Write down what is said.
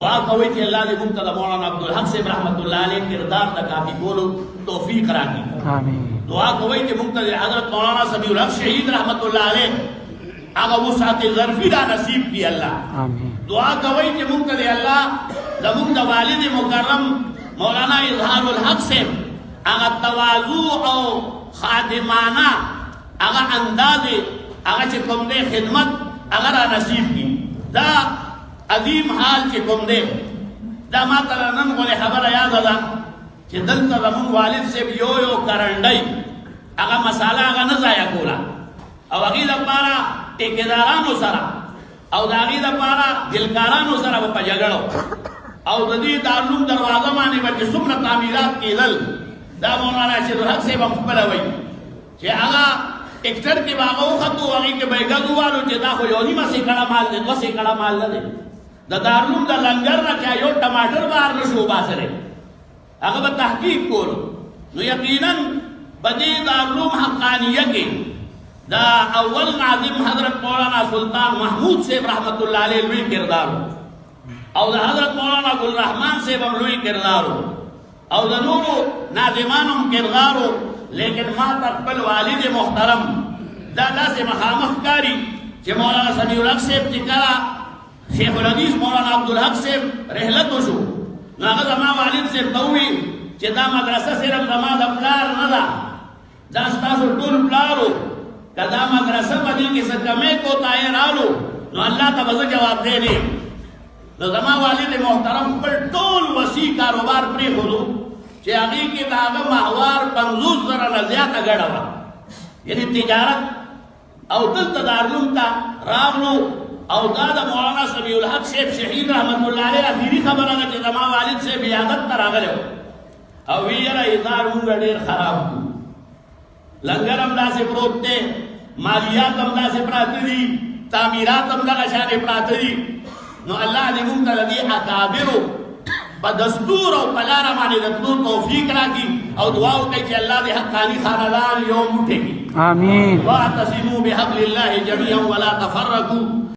دعا کوي چې الله دې موږ ته د مولانا عبدالحق صاحب رحمت الله علیه کردار د کافي کولو توفیق راکړي. آمین. دعا کوي چې موږ ته حضرت مولانا سمیع الحق شهید رحمت الله علیه هغه وسعت ظرفي را نصیب کړي الله. آمین. دعا کوي چې موږ ته الله زموږ د والد مکرم مولانا اظهار الحق صاحب هغه تواضع او خادمانه هغه انداز هغه چې کوم دی خدمت هغه را نصیب کړي. دا عظیم حال چې کوم دی دا ما ته نن غوړې خبره یاد ده چې دلته زموږ والد صاحب یو کرنډی هغه مساله هغه نه ضایع کوله او هغې لپاره ټیکېدارانو سره او د هغې لپاره دلکارانو سره به په جګړه او د دې دارالعلوم دروازه باندې به چې څومره تعمیرات کېدل دا مولانا شهید الحق صاحب هم خپله وایي چې هغه ټیکټر کې به هغه وختو هغې کې به یې ګز ووالو چې دا خو یو نیمه سیکړه مال دی 2 سیکړه مال نه دی د دارالعلوم د لنګر نه چا یو ټماټر بهر نه شو وباسلی هغه به تحقیق کولو. نو یقینا په دې دارالعلوم حقانیه کې دا اول ناظم حضرت مولانا سلطان محمود صاحب رحمت الله علیه لوی کردار او د حضرت مولانا ګلرحمان صاحب هم لوی کردار او د نورو ناظمانو هم کردار. لیکن ما ته خپل والد محترم دا داسې مخامخ ښکاري چې مولانا سمیع الحق صاحب چې کله شیخ الحدیث مولانا عبدالحق صاحب رحلت وشو نو هغه زما والد صاحب ته وویل چې دا مدرسه صرف زما د پلار نه ده دا ستاسو ټول پلارو که دا مدرسه په دې کې څه کمی کوتاهي رالو نو الله ته به زه جوابدeh نه یم. نو زما والد محترم خپل ټول وسیع کاروبار پرېښودو چې هغې کې د هغه ماهوار 50,000 نه زیاته ګډه وه یعنې تجارت او دلته دارالعلوم ته راغلو او دا د مولانا سمیع الحق صاحب شهید رحمت الله علیه اخري خبره ده چې زما والد صاحب عیادت ته راغلی او وی یاره اظهار مونږ ډېر خراب کړو لنګر هم داسې پروت دی مالیات هم داسې پراته دي تعمیرات هم دغه شانې پراته دي. نو الله دې مونږ ته د دې اکابرو په دستور او په لاره باندې د تلو توفیق راکړي او دعا وکړئ چې الله دې حقاني خاندان یو موټی کړي. آمین. واعتصموا بحبل الله جميعا ولا تفرقوا.